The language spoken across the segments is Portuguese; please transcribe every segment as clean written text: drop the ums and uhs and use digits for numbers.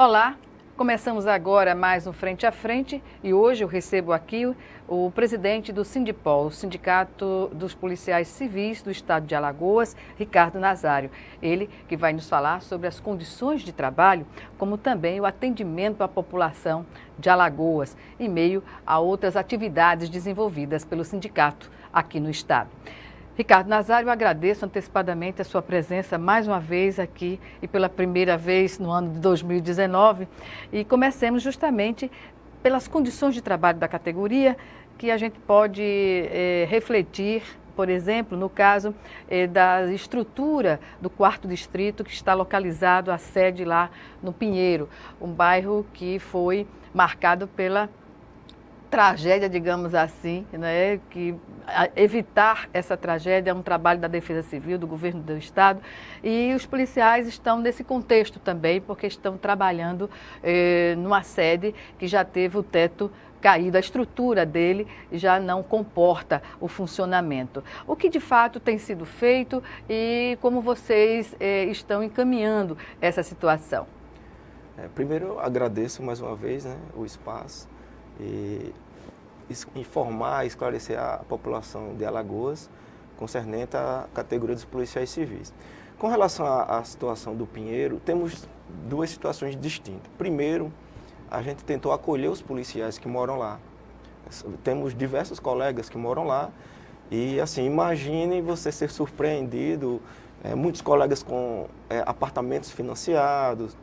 Olá, começamos agora mais um Frente a Frente e hoje eu recebo aqui o presidente do Sindipol, o Sindicato dos Policiais Civis do Estado de Alagoas, Ricardo Nazário. Ele que vai nos falar sobre as condições de trabalho, como também o atendimento à população de Alagoas, em meio a outras atividades desenvolvidas pelo sindicato aqui no estado. Ricardo Nazário, eu agradeço antecipadamente a sua presença mais uma vez aqui e pela primeira vez no ano de 2019 e comecemos justamente pelas condições de trabalho da categoria que a gente pode refletir, por exemplo, no caso da estrutura do 4º Distrito que está localizado a sede lá no Pinheiro, um bairro que foi marcado pela tragédia, digamos assim, né? Que evitar essa tragédia é um trabalho da Defesa Civil, do governo do estado, e os policiais estão nesse contexto também, porque estão trabalhando numa sede que já teve o teto caído, a estrutura dele já não comporta o funcionamento. O que de fato tem sido feito e como vocês estão encaminhando essa situação? Primeiro, eu agradeço mais uma vez, né, o espaço e informar, esclarecer a população de Alagoas concernente à categoria dos policiais civis. Com relação à situação do Pinheiro, temos duas situações distintas. Primeiro, a gente tentou acolher os policiais que moram lá. Temos diversos colegas que moram lá e, assim, imagine você ser surpreendido, muitos colegas com apartamentos financiados,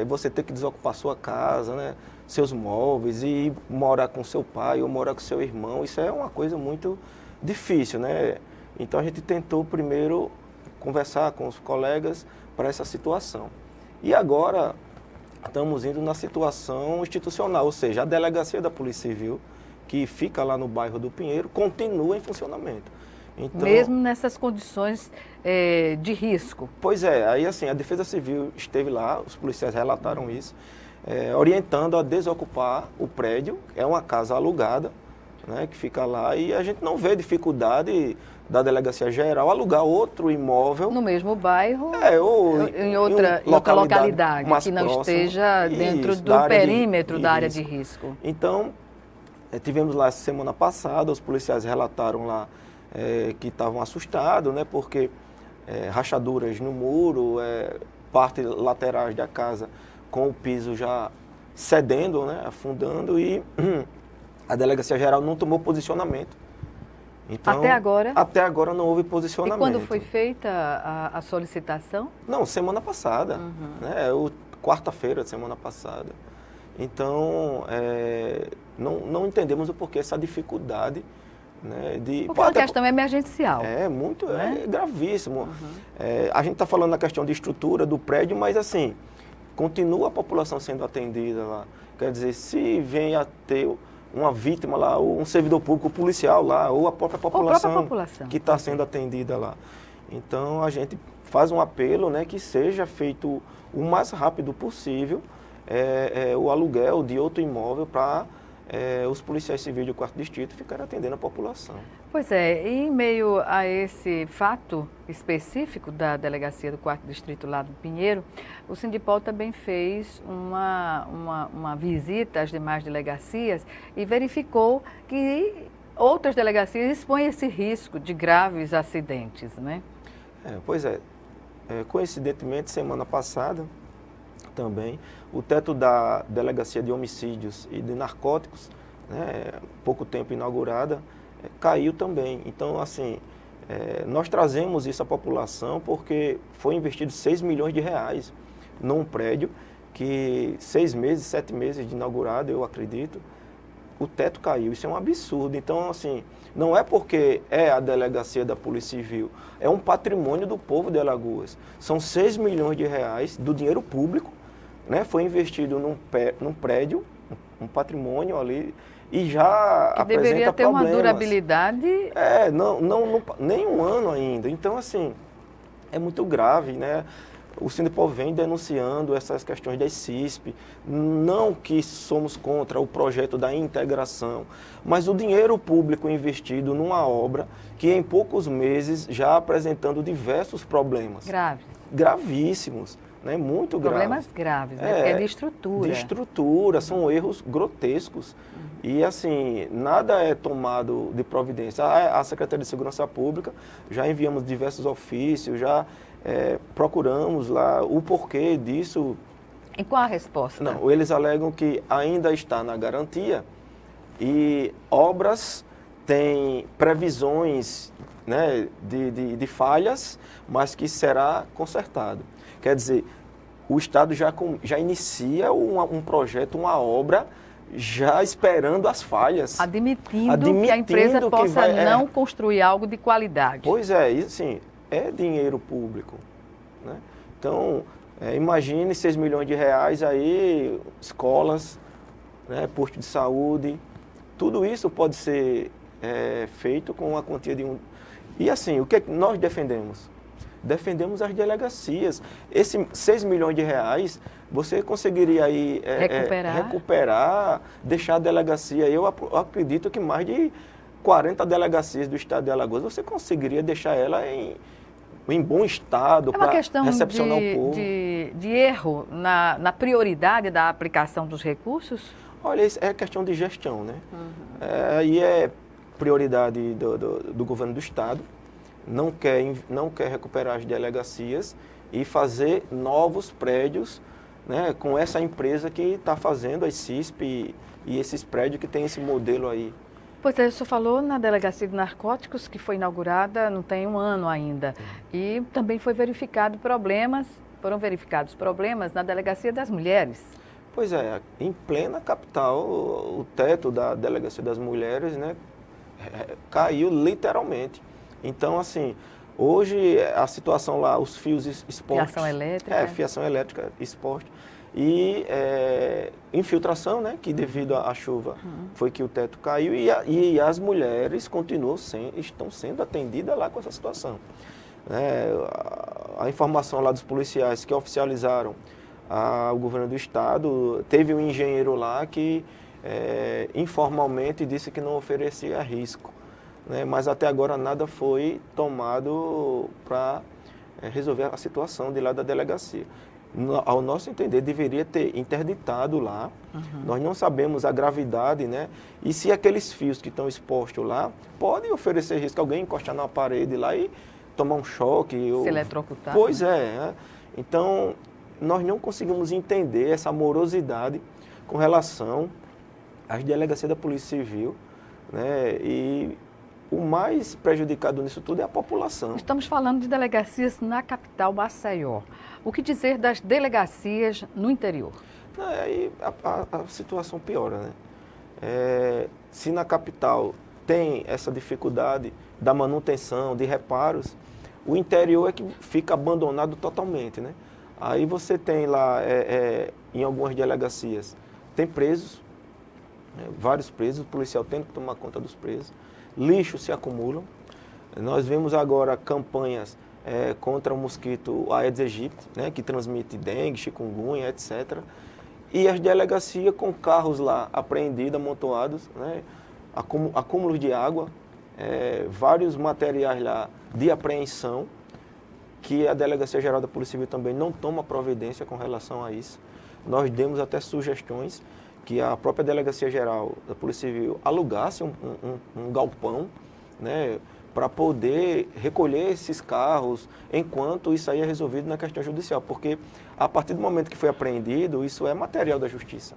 você ter que desocupar sua casa, né, seus móveis e morar com seu pai ou morar com seu irmão, isso é uma coisa muito difícil, né? Então a gente tentou primeiro conversar com os colegas para essa situação. E agora estamos indo na situação institucional, ou seja, a delegacia da Polícia Civil, que fica lá no bairro do Pinheiro, continua em funcionamento. Então, mesmo nessas condições de risco? Pois é, aí assim, a Defesa Civil esteve lá, os policiais relataram isso, orientando a desocupar o prédio, é uma casa alugada, né, que fica lá, e a gente não vê dificuldade da Delegacia Geral alugar outro imóvel. No mesmo bairro ou em outra localidade que não próxima, esteja dentro do perímetro da área de risco. Então, tivemos lá semana passada, os policiais relataram lá que estavam assustados, né, porque rachaduras no muro, partes laterais da casa com o piso já cedendo, né, afundando, e a Delegacia Geral não tomou posicionamento. Então, até agora? Até agora não houve posicionamento. E quando foi feita a solicitação? Não, semana passada, né, quarta-feira de semana passada. Então, não entendemos o porquê essa dificuldade, né, porque a questão é emergencial. É gravíssimo. A gente está falando na questão de estrutura do prédio, mas assim, continua a população sendo atendida lá. Quer dizer, se vem a ter uma vítima lá, ou um servidor público policial lá, ou a própria população, que está sendo atendida lá. Então, a gente faz um apelo, né, que seja feito o mais rápido possível o aluguel de outro imóvel para os policiais civis do 4º Distrito ficarem atendendo a população. Pois é, e em meio a esse fato específico da delegacia do 4º Distrito lá do Pinheiro, o Sindipol também fez uma visita às demais delegacias e verificou que outras delegacias expõem esse risco de graves acidentes, né? Pois é, coincidentemente, semana passada, também, o teto da Delegacia de Homicídios e de Narcóticos, né, pouco tempo inaugurada, caiu também. Então, assim, nós trazemos isso à população porque foi investido 6 milhões de reais num prédio que 6 meses, 7 meses de inaugurado, eu acredito, o teto caiu. Isso é um absurdo. Então, assim, não é porque é a delegacia da Polícia Civil, é um patrimônio do povo de Alagoas. São 6 milhões de reais do dinheiro público, né, foi investido num prédio, um patrimônio ali, e já que apresenta deveria ter problemas. Uma durabilidade... Nem um ano ainda. Então, assim, é muito grave, né? O Sindipol vem denunciando essas questões das CISP, não que somos contra o projeto da integração, mas o dinheiro público investido numa obra que em poucos meses já apresentando diversos problemas. Graves. Gravíssimos. né, muito graves. Problemas graves, né? Porque é de estrutura. De estrutura, são erros grotescos. E, assim, nada é tomado de providência. A Secretaria de Segurança Pública, já enviamos diversos ofícios, já procuramos lá o porquê disso. E qual a resposta? Não, eles alegam que ainda está na garantia e obras têm previsões, né, de falhas, mas que será consertado. Quer dizer, o Estado já inicia um projeto, uma obra, já esperando as falhas. Admitindo que a empresa possa não construir algo de qualidade. Pois é, isso sim, é dinheiro público, né? Então, imagine 6 milhões de reais aí, escolas, né, posto de saúde, tudo isso pode ser feito com a quantia de um... E assim, o que nós defendemos? Defendemos as delegacias. Esses 6 milhões de reais, você conseguiria aí recuperar, deixar a delegacia. Eu acredito que mais de 40 delegacias do estado de Alagoas, você conseguiria deixar ela em bom estado para recepcionar o povo. De erro na prioridade da aplicação dos recursos? Olha, isso é questão de gestão, né? Aí é prioridade do governo do estado. Não quer recuperar as delegacias e fazer novos prédios, né, com essa empresa que está fazendo as CISP e esses prédios que tem esse modelo aí. Pois é, o senhor falou na Delegacia de Narcóticos, que foi inaugurada não tem um ano ainda. E também foram verificados problemas na Delegacia das Mulheres. Pois é, em plena capital, o teto da Delegacia das Mulheres, né, caiu literalmente. Então, assim, hoje a situação lá, os fios expostos... Fiação elétrica. Fiação elétrica exposta. E infiltração, né, que devido à chuva foi que o teto caiu. E as mulheres estão sendo atendidas lá com essa situação. A informação lá dos policiais que oficializaram o governo do estado, teve um engenheiro lá que informalmente disse que não oferecia risco. Mas até agora nada foi tomado para resolver a situação de lá da delegacia. Ao nosso entender, deveria ter interditado lá. Nós não sabemos a gravidade, né? E se aqueles fios que estão expostos lá podem oferecer risco, alguém encostar na parede lá e tomar um choque. Se eletrocutar. Pois é. Então, nós não conseguimos entender essa morosidade com relação às delegacias da Polícia Civil, né? E o mais prejudicado nisso tudo é a população. Estamos falando de delegacias na capital, Maceió. O que dizer das delegacias no interior? Aí a situação piora, né? Se na capital tem essa dificuldade da manutenção, de reparos, o interior é que fica abandonado totalmente, né? Aí você tem lá, em algumas delegacias, tem presos, né? Vários presos, o policial tem que tomar conta dos presos. Lixos se acumulam. Nós vemos agora campanhas contra o mosquito Aedes aegypti, né, que transmite dengue, chikungunya, etc. E as delegacias com carros lá apreendidos, amontoados, né, acúmulos de água, vários materiais lá de apreensão, que a Delegacia Geral da Polícia Civil também não toma providência com relação a isso. Nós demos até sugestões que a própria Delegacia Geral da Polícia Civil alugasse um galpão, né, para poder recolher esses carros enquanto isso aí é resolvido na questão judicial, porque a partir do momento que foi apreendido, isso é material da justiça.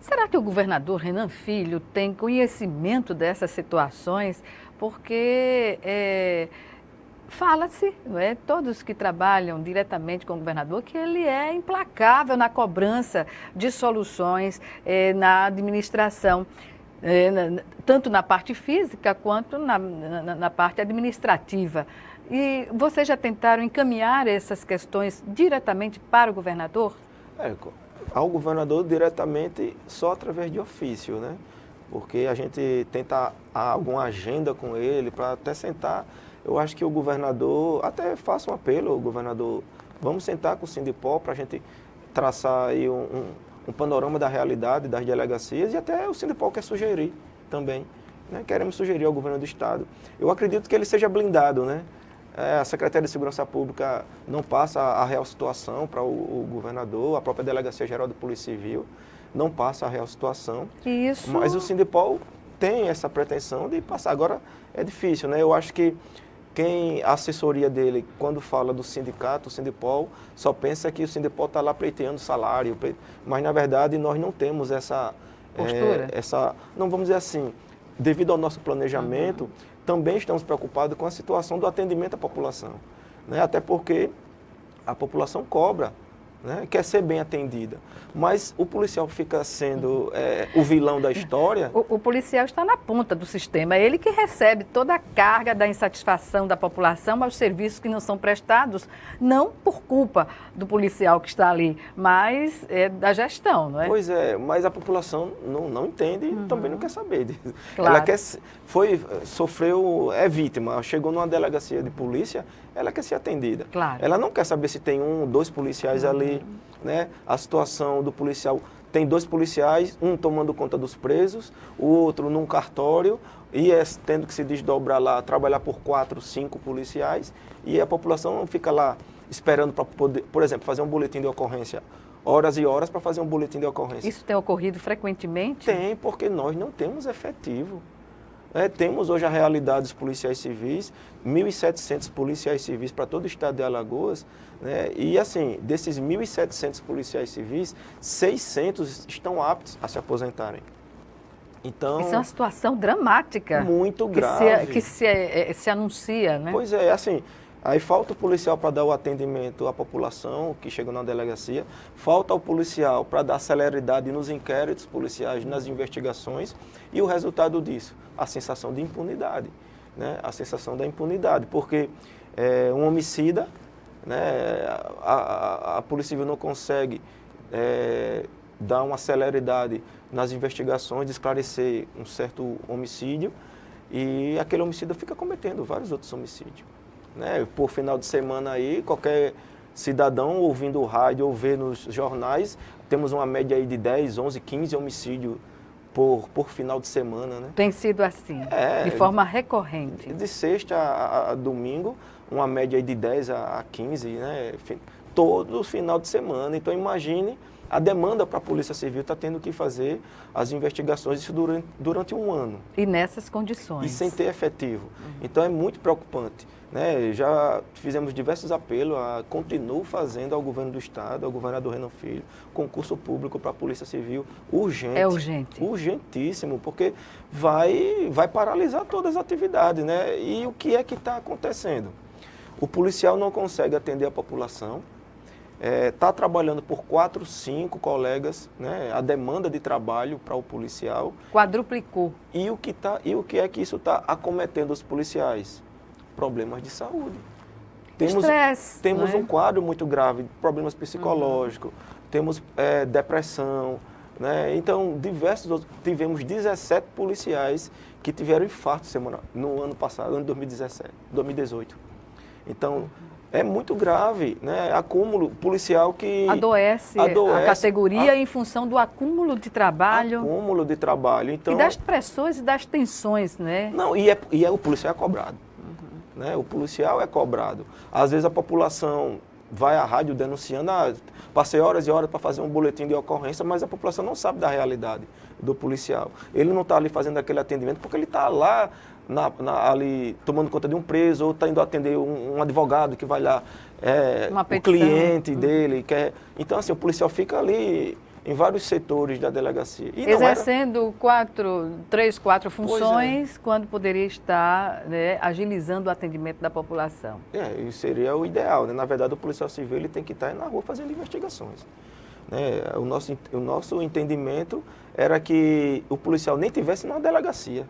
Será que o governador Renan Filho tem conhecimento dessas situações? Porque fala-se, todos que trabalham diretamente com o governador, que ele é implacável na cobrança de soluções na administração, tanto na parte física quanto na parte administrativa. E vocês já tentaram encaminhar essas questões diretamente para o governador? Ao governador diretamente só através de ofício, né? Porque a gente tenta alguma agenda com ele para até sentar. Eu acho que o governador, até faço um apelo ao governador, vamos sentar com o Sindipol para a gente traçar aí um panorama da realidade das delegacias, e até o Sindipol quer sugerir também, né? Queremos sugerir ao governo do estado. Eu acredito que ele seja blindado, né? A Secretaria de Segurança Pública não passa a real situação para o governador, a própria Delegacia Geral de Polícia Civil não passa a real situação. Isso. Mas o Sindipol tem essa pretensão de passar. Agora é difícil, né? Eu acho que a assessoria dele, quando fala do sindicato, o Sindipol, só pensa que o Sindipol está lá pleiteando salário, mas na verdade nós não temos essa postura. Não vamos dizer assim, devido ao nosso planejamento, também estamos preocupados com a situação do atendimento à população, né? Até porque a população cobra, né? Quer ser bem atendida, mas o policial fica sendo o vilão da história. O policial está na ponta do sistema, é ele que recebe toda a carga da insatisfação da população aos serviços que não são prestados, não por culpa do policial que está ali, mas da gestão, não é? Pois é, mas a população não entende e também não quer saber disso. Claro. Ela sofreu, é vítima, chegou numa delegacia de polícia, ela quer ser atendida. Claro. Ela não quer saber se tem 1, 2 policiais ali, né? A situação do policial, tem 2 policiais, um tomando conta dos presos, o outro num cartório, e tendo que se desdobrar lá, trabalhar por 4, 5 policiais, e a população fica lá esperando para poder, por exemplo, fazer um boletim de ocorrência, horas e horas para fazer um boletim de ocorrência. Isso tem ocorrido frequentemente? Tem, porque nós não temos efetivo. Temos hoje a realidade dos policiais civis, 1.700 policiais civis para todo o estado de Alagoas, né? E assim, desses 1.700 policiais civis, 600 estão aptos a se aposentarem. Então, isso é uma situação dramática. Muito grave. Que se anuncia, né? Pois é, assim, aí falta o policial para dar o atendimento à população que chega na delegacia, falta o policial para dar celeridade nos inquéritos policiais, nas investigações, e o resultado disso, a sensação de impunidade, né? A sensação da impunidade, porque um homicida, né? A Polícia Civil não consegue dar uma celeridade nas investigações, de esclarecer um certo homicídio, e aquele homicida fica cometendo vários outros homicídios. Né? Por final de semana aí, qualquer cidadão ouvindo o rádio ou vendo nos jornais, temos uma média aí de 10, 11, 15 homicídios por final de semana. Né? Tem sido assim, de forma recorrente. De sexta a domingo, uma média aí de 10 a 15, né? Todo final de semana. Então imagine, a demanda para a Polícia Civil está tendo que fazer as investigações isso durante um ano. E nessas condições. E sem ter efetivo. Então é muito preocupante. Né? Já fizemos diversos apelos, continuo fazendo ao governo do Estado, ao governador Renan Filho, concurso público para a Polícia Civil urgente. É urgente. Urgentíssimo, porque vai paralisar todas as atividades. Né? E o que é que está acontecendo? O policial não consegue atender a população, está trabalhando por 4, 5 colegas, né? A demanda de trabalho para o policial. Quadruplicou. E o que é que isso está acometendo os policiais? Problemas de saúde. Temos um quadro muito grave, problemas psicológicos, temos depressão, né? Então, tivemos 17 policiais que tiveram infarto no ano passado, ano 2018. Então, é muito grave, né? Acúmulo policial que adoece a categoria em função do acúmulo de trabalho. Acúmulo de trabalho. Então, e das pressões e das tensões, né? Não, o policial é cobrado. Né? O policial é cobrado. Às vezes a população vai à rádio denunciando, passei horas e horas para fazer um boletim de ocorrência, mas a população não sabe da realidade do policial. Ele não está ali fazendo aquele atendimento porque ele está lá ali tomando conta de um preso, ou está indo atender um advogado que vai lá, o cliente dele. Então, assim, o policial fica ali em vários setores da delegacia. E exercendo 3, 4 funções, quando poderia estar, né, agilizando o atendimento da população. Isso seria o ideal. Né? Na verdade, o policial civil ele tem que estar na rua fazendo investigações. Né? O nosso entendimento era que o policial nem tivesse na delegacia.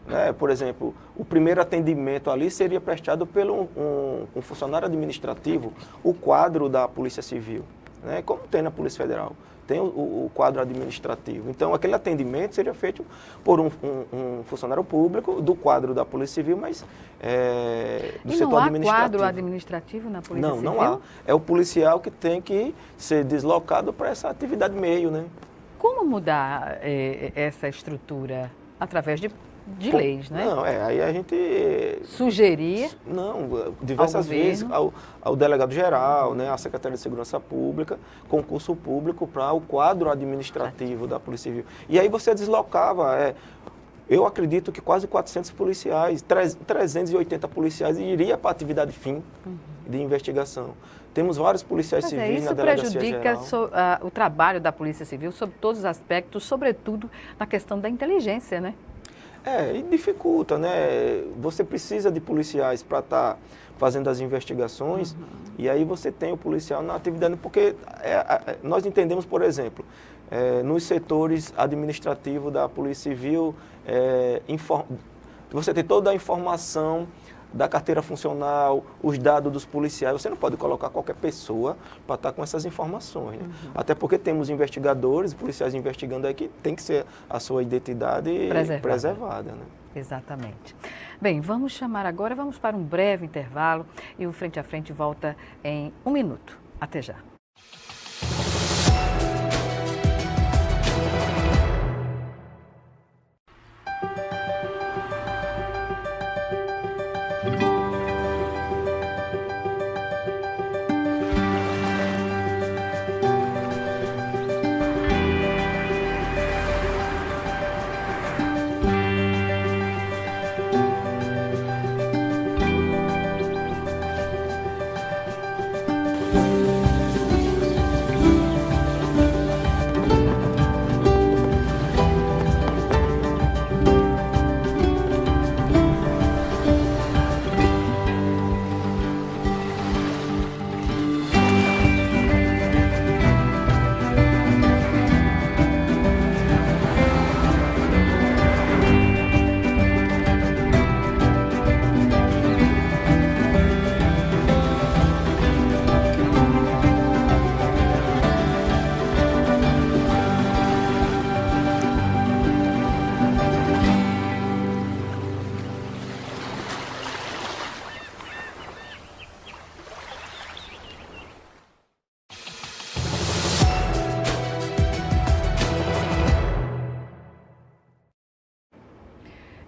Né? Por exemplo, o primeiro atendimento ali seria prestado por um funcionário administrativo, o quadro da Polícia Civil, né? Como tem na Polícia Federal. Tem o quadro administrativo. Então, aquele atendimento seria feito por um funcionário público do quadro da Polícia Civil, mas do setor administrativo. Não há quadro administrativo na Polícia Civil? Não há. É o policial que tem que ser deslocado para essa atividade meio, né? Como mudar essa estrutura? Através de de leis, né? Não, aí a gente... Sugeria... Não, diversas vezes ao delegado-geral, né, à Secretaria de Segurança Pública, concurso público para o quadro administrativo da Polícia Civil. E aí você deslocava... eu acredito que quase 400 policiais, 380 policiais iria para a atividade fim de investigação. Temos vários policiais civis na Delegacia Geral. Isso prejudica o trabalho da Polícia Civil sob todos os aspectos, sobretudo na questão da inteligência, né? E dificulta, né? Você precisa de policiais para estar fazendo as investigações e aí você tem o policial na atividade, porque nós entendemos, por exemplo, nos setores administrativos da Polícia Civil, você tem toda a informação da carteira funcional, os dados dos policiais. Você não pode colocar qualquer pessoa para estar com essas informações. Né? Até porque temos investigadores, policiais investigando aí que tem que ser a sua identidade preservada. Né? Exatamente. Bem, vamos para um breve intervalo e o Frente a Frente volta em 1 minuto. Até já.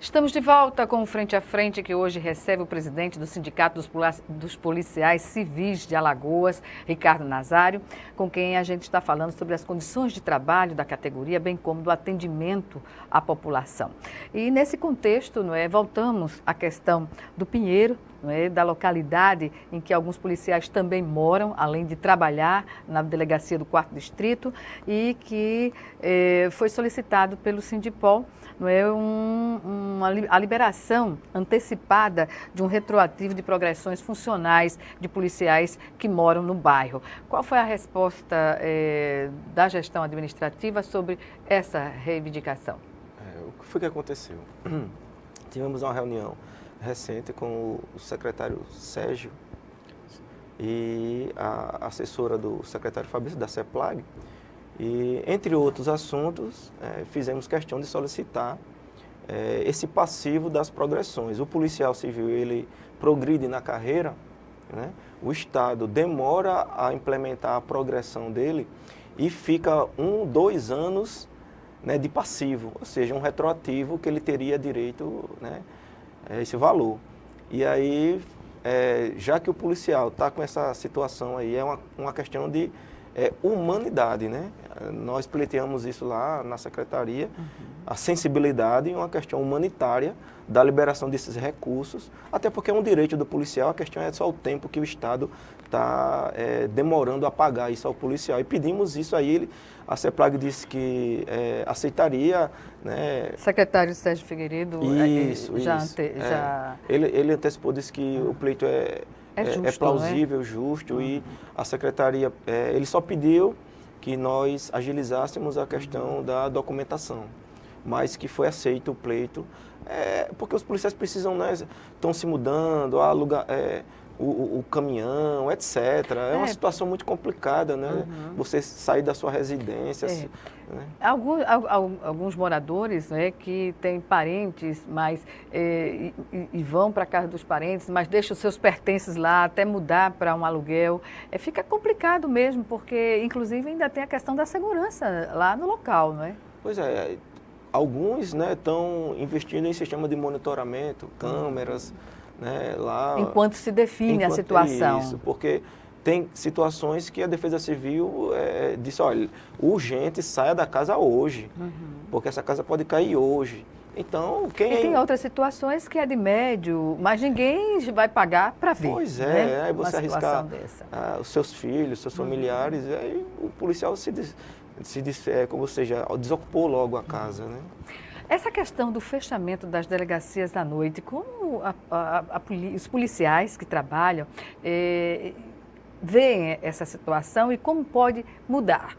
Estamos de volta com o Frente a Frente, que hoje recebe o presidente do Sindicato dos Policiais Civis de Alagoas, Ricardo Nazário, com quem a gente está falando sobre as condições de trabalho da categoria, bem como do atendimento à população. E nesse contexto, voltamos à questão do Pinheiro, da localidade em que alguns policiais também moram, além de trabalhar na delegacia do 4º Distrito, e que foi solicitado pelo Sindipol a liberação antecipada de um retroativo de progressões funcionais de policiais que moram no bairro. Qual foi a resposta da gestão administrativa sobre essa reivindicação? O que foi que aconteceu? Tivemos uma reunião recente com o secretário Sérgio e a assessora do secretário Fabrício, da CEPLAG, e, entre outros assuntos, fizemos questão de solicitar esse passivo das progressões. O policial civil, ele progride na carreira, né? O Estado demora a implementar a progressão dele e fica 1, 2 anos, né, de passivo, ou seja, um retroativo que ele teria direito, né, a esse valor. E aí, já que o policial está com essa situação aí, é uma questão de humanidade, né? Nós pleiteamos isso lá na secretaria, a sensibilidade e uma questão humanitária da liberação desses recursos, até porque é um direito do policial, a questão é só o tempo que o Estado está demorando a pagar isso ao policial. E pedimos isso aí, a CEPLAG disse que aceitaria, né? Secretário Sérgio Figueiredo Ele antecipou, disse que o pleito é plausível, justo, e a secretaria, ele só pediu que nós agilizássemos a questão da documentação, mas que foi aceito o pleito, porque os policiais precisam, né, estão se mudando, alugar o caminhão, etc. É uma situação muito complicada, né? Você sair da sua residência. Né? Alguns moradores, né, que têm parentes, mas e vão para a casa dos parentes, mas deixam os seus pertences lá até mudar para um aluguel. Fica complicado mesmo, porque inclusive ainda tem a questão da segurança lá no local, não é? Pois é. alguns, né, estão investindo em sistema de monitoramento, câmeras, né, lá... Enquanto se define a situação. Isso, porque tem situações que a Defesa Civil disse, olha, urgente, saia da casa hoje, porque essa casa pode cair hoje. Então, E tem outras situações que é de médio, mas ninguém vai pagar para ver. Pois é, né? aí você arriscar os seus filhos, seus familiares, aí o policial como seja, desocupou logo a casa, né? Essa questão do fechamento das delegacias à noite, como os policiais que trabalham veem essa situação e como pode mudar?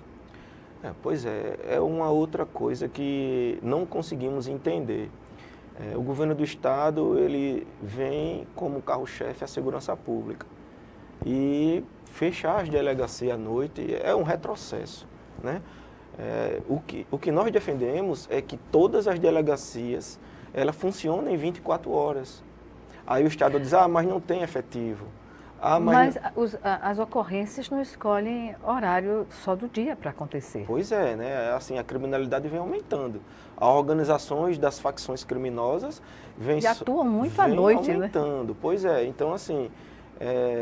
Pois é uma outra coisa que não conseguimos entender. O governo do estado, ele vem como carro-chefe a segurança pública. E fechar as delegacias à noite é um retrocesso, né? O que nós defendemos é que todas as delegacias, elas funcionem 24 horas. Aí o estado diz, mas não tem efetivo. Mas as ocorrências não escolhem horário só do dia para acontecer. Pois é, né? Assim, a criminalidade vem aumentando. As organizações das facções criminosas e atuam muito à noite, aumentando. Né? Pois é, então assim,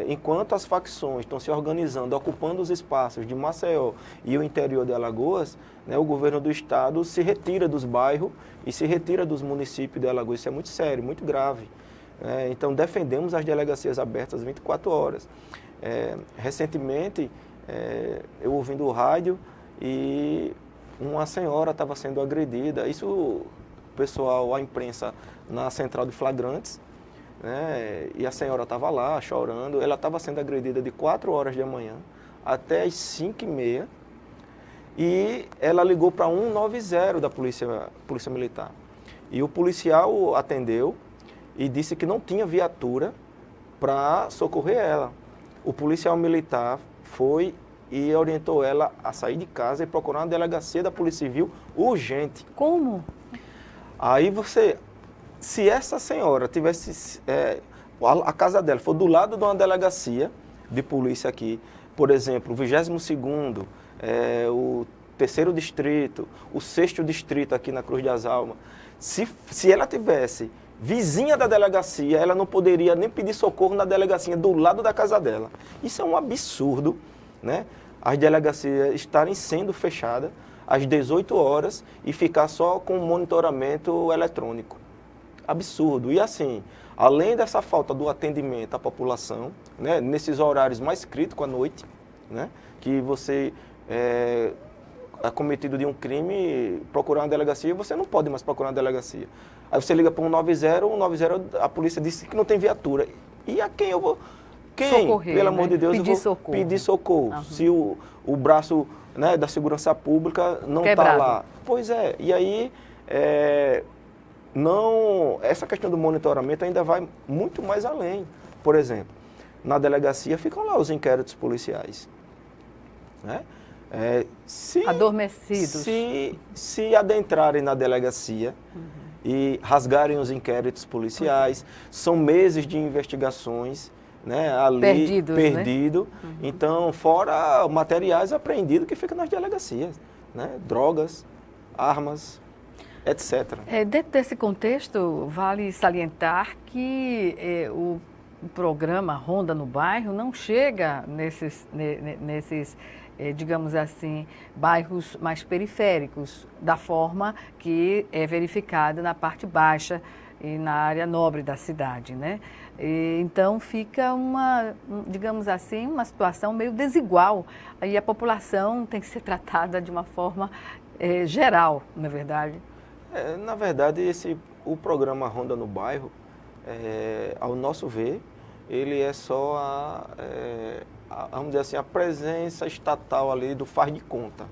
enquanto as facções estão se organizando, ocupando os espaços de Maceió e o interior de Alagoas, né, o governo do estado se retira dos bairros e se retira dos municípios de Alagoas. Isso é muito sério, muito grave. Então, defendemos as delegacias abertas 24 horas. Recentemente, eu ouvindo o rádio e uma senhora estava sendo agredida. Isso, o pessoal, a imprensa, na central de flagrantes, né, e a senhora estava lá chorando. Ela estava sendo agredida de 4 horas da manhã até as 5h30 e ela ligou para 190 da Polícia Militar. E o policial atendeu e disse que não tinha viatura para socorrer ela. O policial militar foi e orientou ela a sair de casa e procurar uma delegacia da Polícia Civil urgente. Como? Aí se essa senhora tivesse, a casa dela for do lado de uma delegacia de polícia aqui, por exemplo, o 22º, o 3º distrito, o 6º distrito aqui na Cruz das Almas, se ela tivesse vizinha da delegacia, ela não poderia nem pedir socorro na delegacia do lado da casa dela. Isso é um absurdo, né? As delegacias estarem sendo fechadas às 18 horas e ficar só com monitoramento eletrônico. Absurdo. E assim, além dessa falta do atendimento à população, né, nesses horários mais críticos à noite, né, que você é cometido de um crime, procurar uma delegacia, você não pode mais procurar uma delegacia. Aí você liga para 190, a polícia disse que não tem viatura. E a quem eu vou... Quem, socorrer, pelo amor de Deus, pedir eu vou socorro. Pedir socorro. Se o braço, né, da segurança pública não está lá. Pois é, e aí essa questão do monitoramento ainda vai muito mais além. Por exemplo, na delegacia ficam lá os inquéritos policiais, né? Adormecidos. Se adentrarem na delegacia e rasgarem os inquéritos policiais, são meses de investigações, né, ali perdido. Né? Então, fora materiais apreendidos que ficam nas delegacias, né? Drogas, armas, etc. Dentro desse contexto, vale salientar que o programa Ronda no Bairro não chega nesses digamos assim, bairros mais periféricos, da forma que é verificada na parte baixa e na área nobre da cidade, né? Então fica digamos assim, uma situação meio desigual. Aí a população tem que ser tratada de uma forma geral, não é verdade? Na verdade, o programa Ronda no Bairro, ao nosso ver, ele é só vamos dizer assim, a presença estatal ali do faz de conta,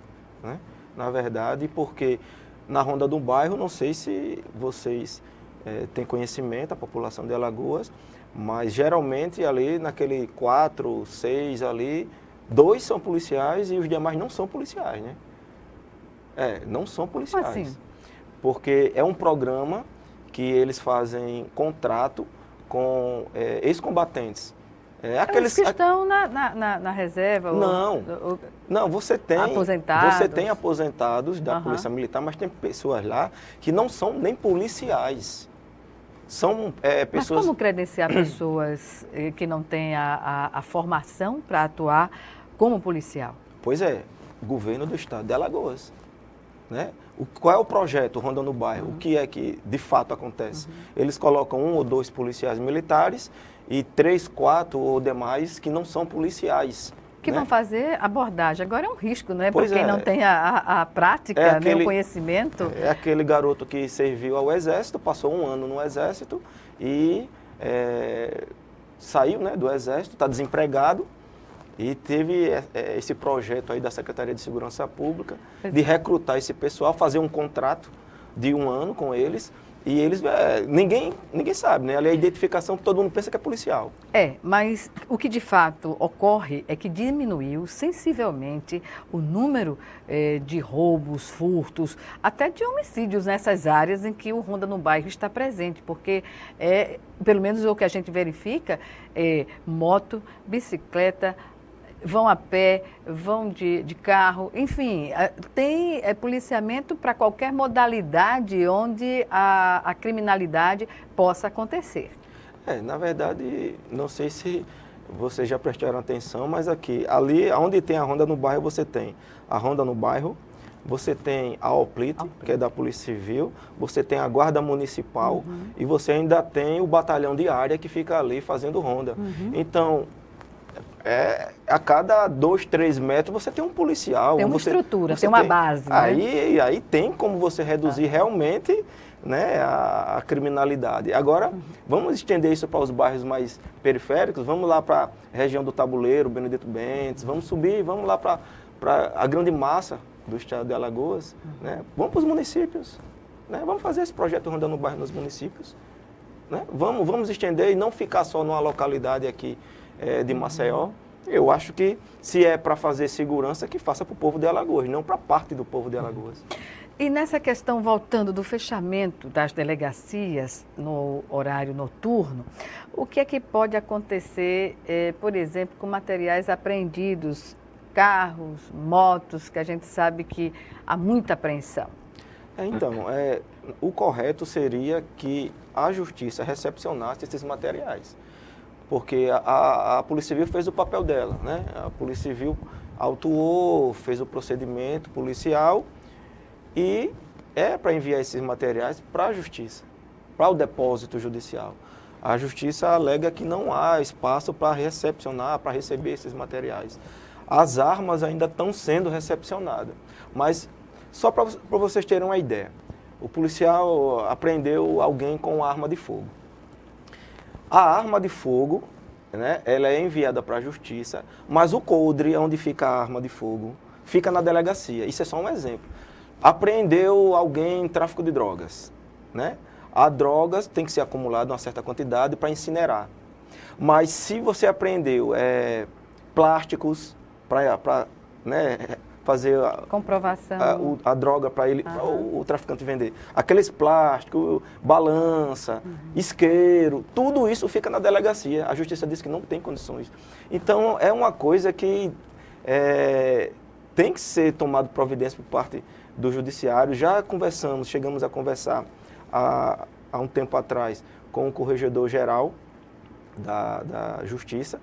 né? Na verdade, porque na Ronda do Bairro, não sei se vocês têm conhecimento, a população de Alagoas, mas geralmente ali naquele 4, 6 ali, 2 são policiais e os demais não são policiais, né? Não são policiais. Como assim? Porque é um programa que eles fazem contrato com ex-combatentes Aqueles que estão na reserva? Não, você tem aposentados da Polícia Militar, mas tem pessoas lá que não são nem policiais. São pessoas... Mas como credenciar pessoas que não têm a formação para atuar como policial? Pois é, o governo do estado de Alagoas. Né? Qual é o projeto Ronda no Bairro? O que é que de fato acontece? Eles colocam 1 ou 2 policiais militares e 3, 4 ou demais que não são policiais. Que vão fazer abordagem. Agora é um risco, não é? Pois para quem não tem a prática, nem o conhecimento. É aquele garoto que serviu ao Exército, passou 1 ano no Exército e saiu, né, do Exército, está desempregado e teve esse projeto aí da Secretaria de Segurança Pública de recrutar esse pessoal, fazer um contrato de 1 ano com eles. E eles, ninguém sabe, né? Ali é a identificação que todo mundo pensa que é policial. Mas o que de fato ocorre é que diminuiu sensivelmente o número de roubos, furtos, até de homicídios nessas áreas em que o Ronda no Bairro está presente, porque pelo menos o que a gente verifica é moto, bicicleta, vão a pé, vão de carro, enfim, tem policiamento para qualquer modalidade onde a criminalidade possa acontecer. Na verdade, não sei se vocês já prestaram atenção, mas ali onde tem a Ronda no Bairro, você tem a Ronda no Bairro, você tem a OPLIT, que é da Polícia Civil, você tem a Guarda Municipal e você ainda tem o batalhão de área que fica ali fazendo ronda. Então, a cada 2, 3 metros você tem um policial. Tem uma estrutura, tem uma base. Aí tem como você reduzir realmente, né, a criminalidade. Agora, vamos estender isso para os bairros mais periféricos, vamos lá para a região do Tabuleiro, Benedito Bentes, vamos subir, vamos lá para a grande massa do estado de Alagoas, né? Vamos para os municípios, né? Vamos fazer esse projeto Ronda no Bairro nos municípios, né? Vamos estender e não ficar só numa localidade aqui de Maceió. Eu acho que se é para fazer segurança, que faça para o povo de Alagoas, não para parte do povo de Alagoas. E nessa questão, voltando do fechamento das delegacias no horário noturno, o que é que pode acontecer, por exemplo, com materiais apreendidos, carros, motos, que a gente sabe que há muita apreensão? Então, o correto seria que a Justiça recepcionasse esses materiais. Porque a Polícia Civil fez o papel dela, né? A Polícia Civil autuou, fez o procedimento policial e para enviar esses materiais para a Justiça, para o depósito judicial. A Justiça alega que não há espaço para recepcionar, para receber esses materiais. As armas ainda estão sendo recepcionadas, mas só para vocês terem uma ideia, o policial apreendeu alguém com arma de fogo. A arma de fogo, né, ela é enviada para a Justiça, mas o coldre, onde fica a arma de fogo, fica na delegacia. Isso é só um exemplo. Apreendeu alguém em tráfico de drogas, né? A drogas tem que ser acumulada uma certa quantidade para incinerar. Mas se você apreendeu plásticos para né, fazer comprovação, a droga para ele, o traficante vender. Aqueles plásticos, balança, isqueiro, tudo isso fica na delegacia. A Justiça diz que não tem condições. Então, é uma coisa que tem que ser tomado providência por parte do Judiciário. Já chegamos a conversar há um tempo atrás com o Corregedor-Geral da Justiça,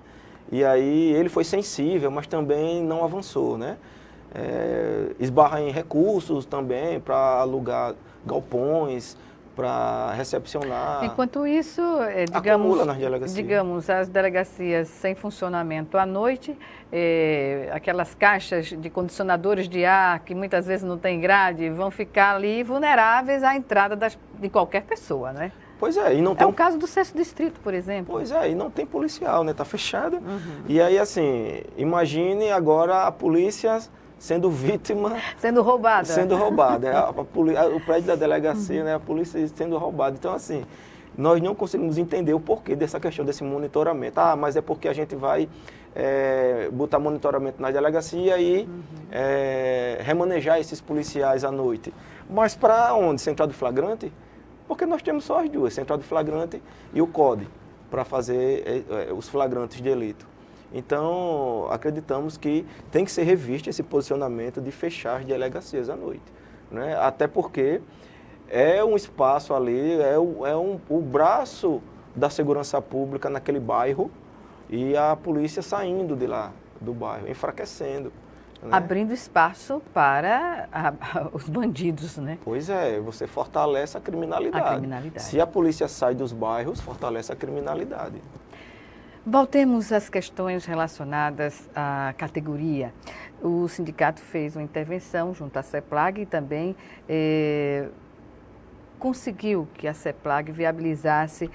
e aí ele foi sensível, mas também não avançou, né? Esbarra em recursos também para alugar galpões, para recepcionar. Enquanto isso, digamos, as delegacias sem funcionamento à noite, aquelas caixas de condicionadores de ar, que muitas vezes não tem grade, vão ficar ali vulneráveis à entrada de qualquer pessoa, né? Pois é, e não tem... o caso do 6º Distrito, por exemplo. Pois é, e não tem policial, né? Está fechada. E aí, assim, imagine agora a polícia sendo vítima... Sendo roubada. Sendo roubada. O prédio da delegacia, né? A polícia sendo roubada. Então, assim, nós não conseguimos entender o porquê dessa questão, desse monitoramento. Mas é porque a gente vai botar monitoramento na delegacia e remanejar esses policiais à noite. Mas para onde? Central de flagrante? Porque nós temos só as duas, Central de Flagrante e o CODE. para fazer os flagrantes de delito. Então, acreditamos que tem que ser revisto esse posicionamento de fechar as delegacias à noite, né? Até porque é um espaço ali, o braço da segurança pública naquele bairro e a polícia saindo de lá, do bairro, enfraquecendo. Né? Abrindo espaço para os bandidos, né? Pois é, você fortalece a criminalidade. A criminalidade. Se a polícia sai dos bairros, fortalece a criminalidade. Voltemos às questões relacionadas à categoria. O sindicato fez uma intervenção junto à CEPLAG e também conseguiu que a CEPLAG viabilizasse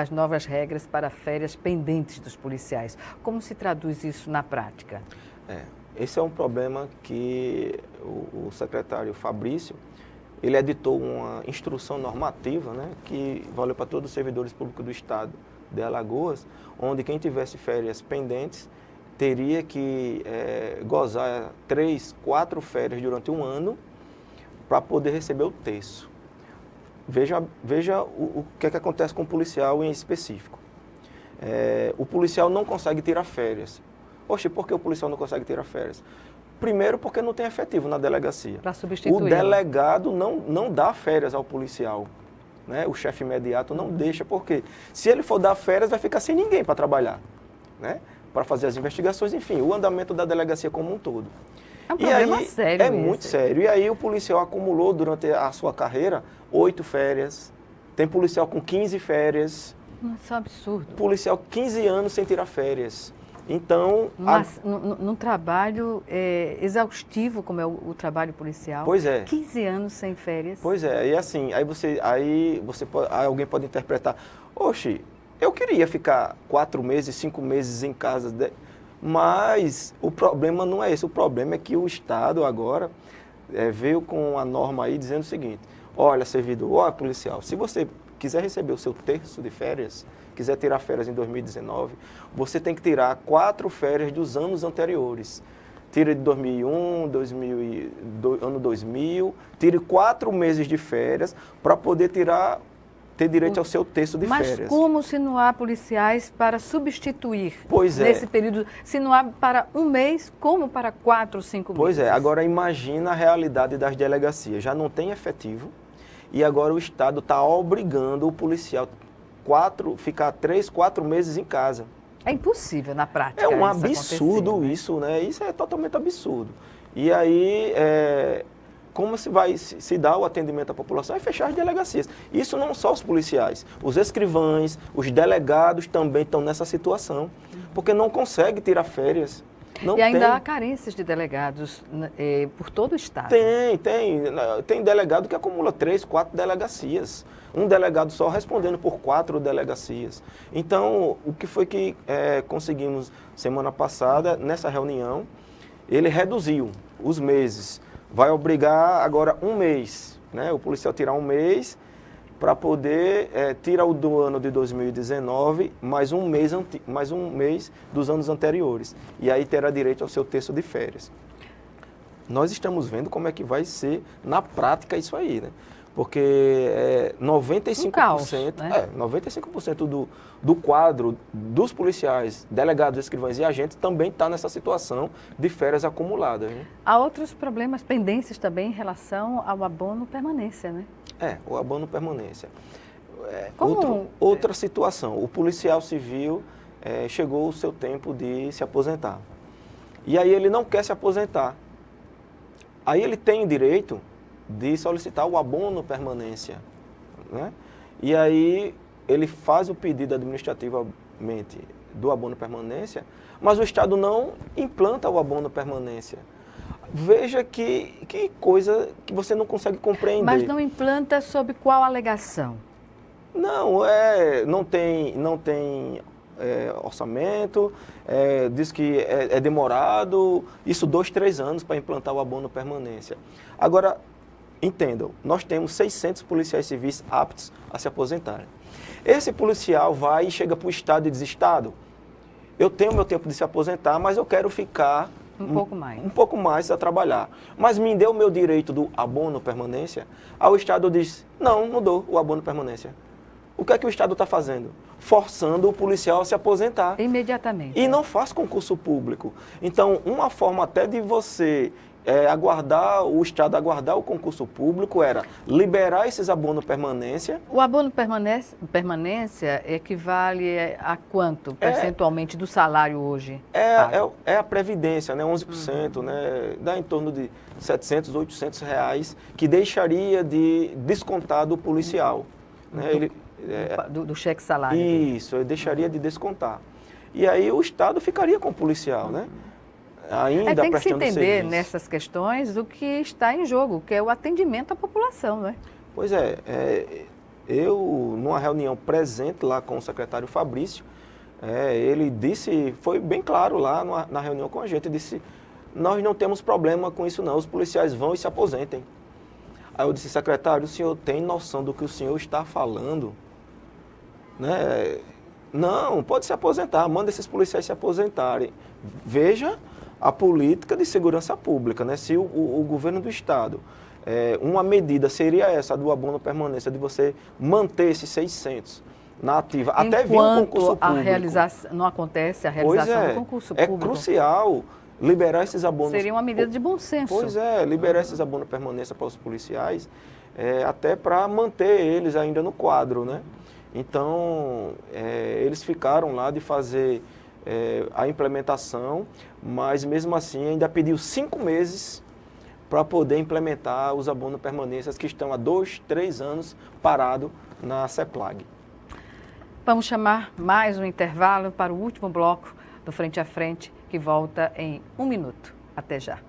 as novas regras para férias pendentes dos policiais. Como se traduz isso na prática? Esse é um problema que o secretário Fabrício, ele editou uma instrução normativa, né, que valeu para todos os servidores públicos do Estado de Alagoas, onde quem tivesse férias pendentes teria que gozar 3, 4 férias durante um ano para poder receber o terço. Veja o que é que acontece com o policial em específico. O policial não consegue tirar férias. Oxe, por que o policial não consegue tirar férias? Primeiro, porque não tem efetivo na delegacia. Para substituir. O delegado não dá férias ao policial. Né? O chefe imediato não deixa, porque se ele for dar férias, vai ficar sem ninguém para trabalhar, né? Para fazer as investigações, enfim, o andamento da delegacia como um todo. É um problema sério. É muito sério. E aí o policial acumulou durante a sua carreira 8 férias, tem policial com 15 férias. Isso é um absurdo. Policial 15 anos sem tirar férias. Então... Mas num trabalho exaustivo como é o trabalho policial. Pois é. 15 anos sem férias. Pois é, e assim, alguém pode interpretar, oxe, eu queria ficar 4 meses, 5 meses em casa, mas o problema não é esse, o problema é que o Estado agora veio com a norma aí dizendo o seguinte, olha servidor, olha policial, se você quiser receber o seu terço de férias, quiser tirar férias em 2019, você tem que tirar 4 férias dos anos anteriores. Tire de 2001, ano 2000, tire 4 meses de férias para poder ter direito ao seu terço de férias. Mas como se não há policiais para substituir pois nesse período? Se não há para um mês, como para 4 ou 5 meses? Pois é, agora imagina a realidade das delegacias. Já não tem efetivo e agora o Estado está obrigando o policial ficar 3, 4 meses em casa. É impossível na prática. É um absurdo isso, né? Isso é totalmente absurdo. E aí, como se dá o atendimento à população? É fechar as delegacias. Isso não só os policiais, os escrivães, os delegados também estão nessa situação, porque não conseguem tirar férias. Não e ainda tem. Há carências de delegados por todo o Estado. Tem delegado que acumula 3, 4 delegacias. Um delegado só respondendo por 4 delegacias. Então, o que foi que conseguimos semana passada, nessa reunião, ele reduziu os meses. Vai obrigar agora um mês, né? O policial tirar um mês para poder tirar o do ano de 2019, mais um mês dos anos anteriores. E aí terá direito ao seu terço de férias. Nós estamos vendo como é que vai ser na prática isso aí, né? Porque 95%, um caos, né? 95% do quadro dos policiais, delegados, escrivães e agentes também está nessa situação de férias acumuladas. Né? Há outros problemas, pendências também em relação ao abono permanência, né? O abono permanência. Como... Outra situação, o policial civil chegou o seu tempo de se aposentar. E aí ele não quer se aposentar. Aí ele tem o direito de solicitar o abono permanência, né? E aí ele faz o pedido administrativamente do abono permanência, mas o Estado não implanta o abono permanência. Veja que coisa que você não consegue compreender. Mas não implanta sob qual alegação? Não tem orçamento, diz que é demorado, isso 2, 3 anos para implantar o abono permanência. Agora, entendam, nós temos 600 policiais civis aptos a se aposentarem. Esse policial vai e chega para o Estado e diz, Estado, eu tenho meu tempo de se aposentar, mas eu quero ficar um pouco mais a trabalhar. Mas me deu o meu direito do abono permanência? Aí o Estado diz, não dou o abono permanência. O que é que o Estado está fazendo? Forçando o policial a se aposentar. Imediatamente. E não faz concurso público. Então, uma forma até de você o Estado aguardar o concurso público era liberar esses abonos permanência. O abono permanência equivale a quanto percentualmente do salário hoje? É a Previdência, né? 11%, né? Dá em torno de 700, 800 reais, que deixaria de descontar do policial. Né? Do cheque salário. Isso, ele deixaria de descontar. E aí o Estado ficaria com o policial, né? Ainda tem que se prestando entender serviço. nessas questões o que está em jogo, que é o atendimento à população, né? Pois eu, numa reunião presente lá com o secretário Fabrício, ele disse, foi bem claro lá na reunião com a gente, disse, nós não temos problema com isso não, os policiais vão e se aposentem. Aí eu disse, secretário, o senhor tem noção do que o senhor está falando? Né? Não, pode se aposentar, manda esses policiais se aposentarem. Veja a política de segurança pública, né? Se o governo do Estado, uma medida seria essa do abono permanência, de você manter esses 600 na ativa, até vir um concurso público. Não acontece a realização do concurso público. É crucial liberar esses abonos. Seria uma medida de bom senso. Pois liberar esses abonos permanência para os policiais, até para manter eles ainda no quadro, né? Então, eles ficaram lá de fazer a implementação, mas mesmo assim ainda pediu 5 meses para poder implementar os abonos permanências que estão há 2, 3 anos parados na CEPLAG. Vamos chamar mais um intervalo para o último bloco do Frente a Frente, que volta em 1 minuto. Até já.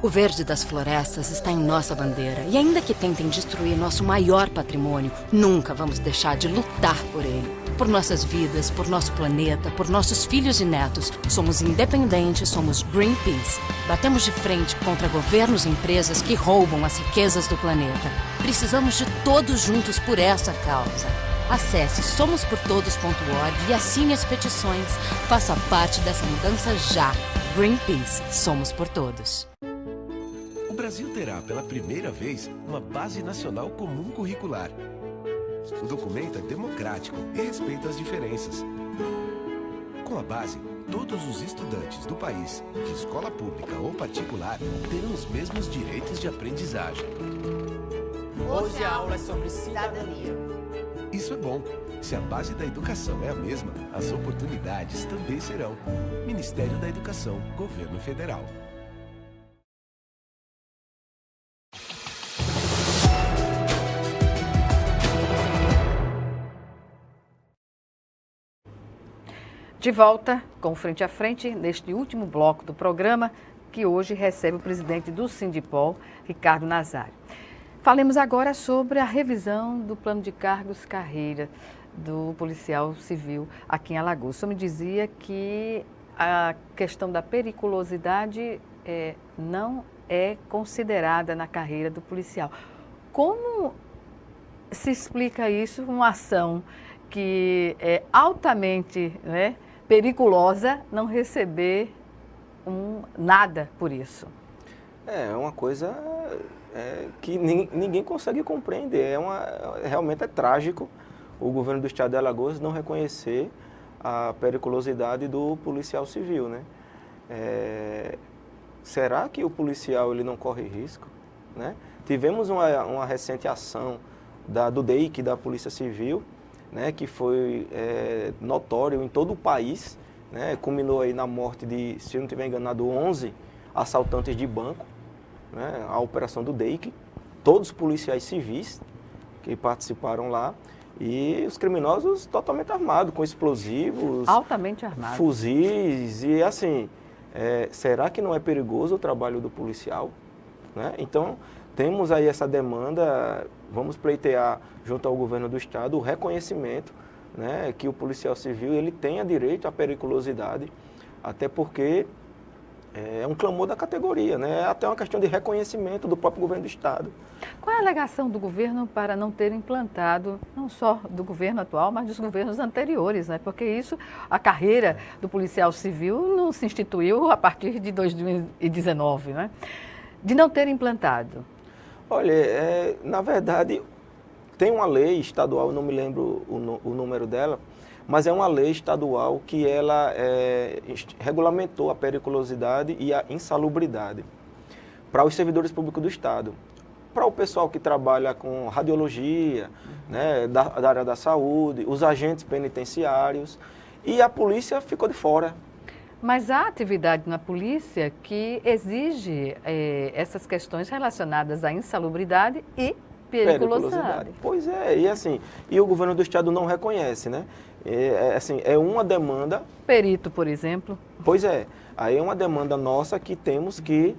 O verde das florestas está em nossa bandeira e ainda que tentem destruir nosso maior patrimônio, nunca vamos deixar de lutar por ele. Por nossas vidas, por nosso planeta, por nossos filhos e netos. Somos independentes, somos Greenpeace. Batemos de frente contra governos e empresas que roubam as riquezas do planeta. Precisamos de todos juntos por essa causa. Acesse somosportodos.org e assine as petições. Faça parte dessa mudança já. Greenpeace, somos por todos. O Brasil terá pela primeira vez uma Base Nacional Comum Curricular. O documento é democrático e respeita as diferenças. Com a base, todos os estudantes do país, de escola pública ou particular, terão os mesmos direitos de aprendizagem. Hoje a aula é sobre cidadania. Isso é bom. Se a base da educação é a mesma, as oportunidades também serão. Ministério da Educação, Governo Federal. De volta com Frente a Frente, neste último bloco do programa, que hoje recebe o presidente do Sindipol, Ricardo Nazário. Falemos agora sobre a revisão do plano de cargos carreira do policial civil aqui em Alagoas. O senhor me dizia que a questão da periculosidade não é considerada na carreira do policial. Como se explica isso, uma ação que é altamente periculosa, não receber nada por isso? É uma coisa que ninguém consegue compreender. Realmente é trágico o governo do estado de Alagoas não reconhecer a periculosidade do policial civil, né? Será que o policial ele não corre risco, né? Tivemos uma recente ação do DEIC, da Polícia Civil, né, que foi notório em todo o país, né, culminou aí na morte de, se eu não estiver enganado, 11 assaltantes de banco, né, a operação do DEIC, todos policiais civis que participaram lá, e os criminosos totalmente armados, com explosivos, altamente armados, fuzis, e assim, será que não é perigoso o trabalho do policial? Né? Então, temos aí essa demanda, vamos pleitear junto ao governo do estado o reconhecimento, né, que o policial civil ele tenha direito à periculosidade, até porque é um clamor da categoria, né? É até uma questão de reconhecimento do próprio governo do estado. Qual é a alegação do governo para não ter implantado, não só do governo atual, mas dos governos anteriores, né? Porque isso, a carreira do policial civil não se instituiu a partir de 2019, né? de não ter implantado? Olha, na verdade, tem uma lei estadual, eu não me lembro o número dela, mas é uma lei estadual que ela regulamentou a periculosidade e a insalubridade para os servidores públicos do Estado. Para o pessoal que trabalha com radiologia, né, da área da saúde, os agentes penitenciários, e a polícia ficou de fora. Mas há atividade na polícia que exige essas questões relacionadas à insalubridade e periculosidade. Pois é, e assim, e o governo do Estado não reconhece, né? É uma demanda... Perito, por exemplo. Pois é, aí é uma demanda nossa que temos que,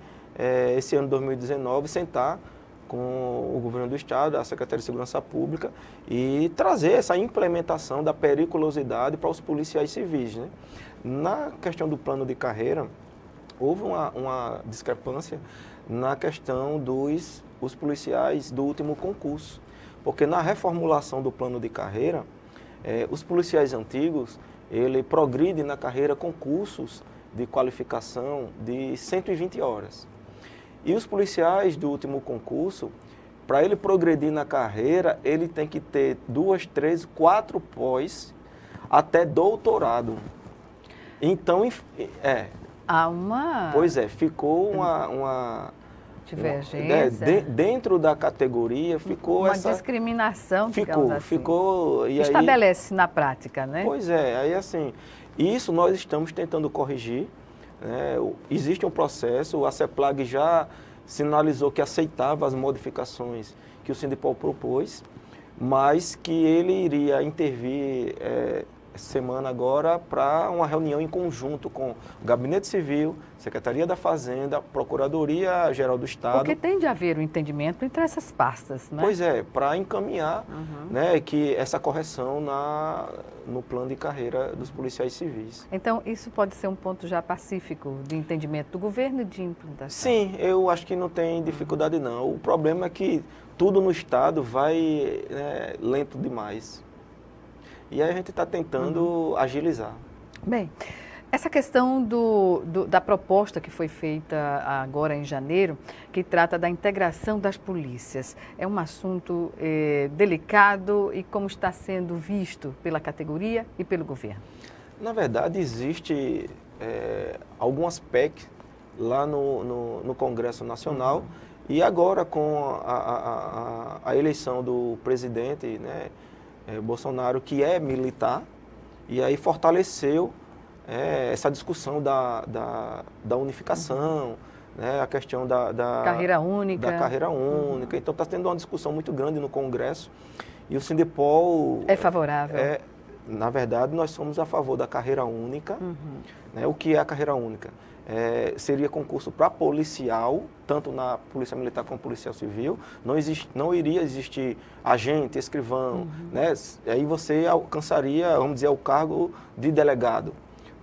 esse ano 2019, sentar com o governo do Estado, a Secretaria de Segurança Pública, e trazer essa implementação da periculosidade para os policiais civis, né? Na questão do plano de carreira, houve uma discrepância na questão dos policiais do último concurso, porque na reformulação do plano de carreira, os policiais antigos, ele progride na carreira com cursos de qualificação de 120 horas. E os policiais do último concurso, para ele progredir na carreira, ele tem que ter 2, 3, 4 pós até doutorado. Então, Há uma... Pois é, ficou uma divergência. Dentro da categoria ficou uma discriminação, ficou, assim. Ficou... E estabelece na prática, né? Pois é, aí assim, isso nós estamos tentando corrigir, né? Existe um processo, a CEPLAG já sinalizou que aceitava as modificações que o Sindipol propôs, mas que ele iria intervir semana agora para uma reunião em conjunto com o Gabinete Civil, Secretaria da Fazenda, Procuradoria-Geral do Estado. Porque tem de haver um entendimento entre essas pastas, né? Pois é, para encaminhar né, que essa correção no plano de carreira dos policiais civis. Então, isso pode ser um ponto já pacífico de entendimento do governo e de implementação? Sim, eu acho que não tem dificuldade não. O problema é que tudo no Estado vai lento demais. E aí a gente está tentando agilizar. Bem, essa questão da proposta que foi feita agora em janeiro, que trata da integração das polícias, é um assunto delicado e como está sendo visto pela categoria e pelo governo? Na verdade, existe algumas PEC lá no Congresso Nacional e agora com a eleição do presidente, né, Bolsonaro, que é militar, e aí fortaleceu essa discussão da unificação, né, a questão da carreira única. Então está tendo uma discussão muito grande no Congresso e o Sindipol... É favorável? Na verdade, nós somos a favor da carreira única. Né, o que é a carreira única? Seria concurso para policial, tanto na Polícia Militar como Policial Civil. Não iria existir agente, escrivão. Né? Aí você alcançaria, vamos dizer, o cargo de delegado.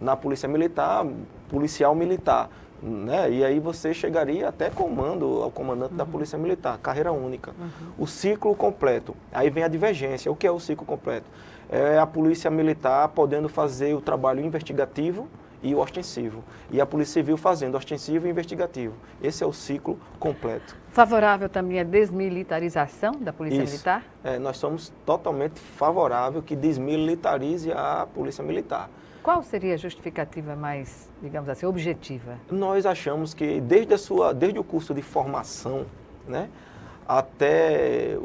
Na Polícia Militar, policial militar. Né? E aí você chegaria até comando, ao comandante da Polícia Militar, carreira única. O ciclo completo. Aí vem a divergência. O que é o ciclo completo? É a Polícia Militar podendo fazer o trabalho investigativo e o ostensivo. E a Polícia Civil fazendo ostensivo e investigativo. Esse é o ciclo completo. Favorável também à desmilitarização da Polícia Militar? Nós somos totalmente favorável que desmilitarize a Polícia Militar. Qual seria a justificativa mais, digamos assim, objetiva? Nós achamos que desde o curso de formação, né, até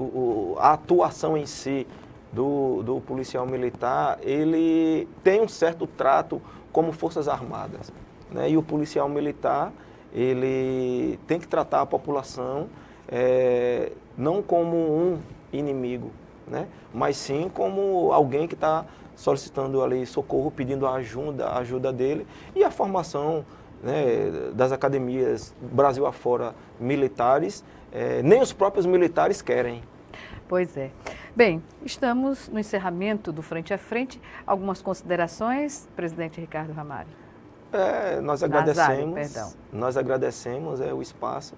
a atuação em si do policial militar, ele tem um certo trato como Forças Armadas, né? E o policial militar, ele tem que tratar a população não como um inimigo, né? Mas sim como alguém que está solicitando ali socorro, pedindo a ajuda dele. E a formação, né, das academias Brasil afora militares, nem os próprios militares querem. Pois é. Bem, estamos no encerramento do Frente a Frente. Algumas considerações, presidente Ricardo Ramalho? Nós agradecemos o espaço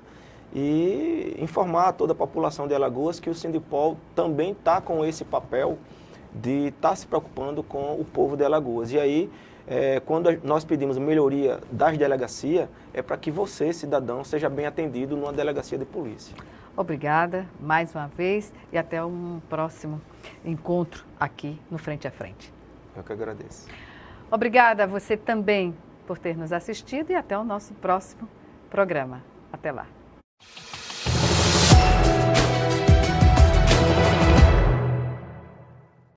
e informar a toda a população de Alagoas que o Sindipol também está com esse papel de estar se preocupando com o povo de Alagoas. E aí, quando nós pedimos melhoria das delegacias, é para que você, cidadão, seja bem atendido numa delegacia de polícia. Obrigada mais uma vez e até um próximo encontro aqui no Frente a Frente. Eu que agradeço. Obrigada a você também por ter nos assistido e até o nosso próximo programa. Até lá.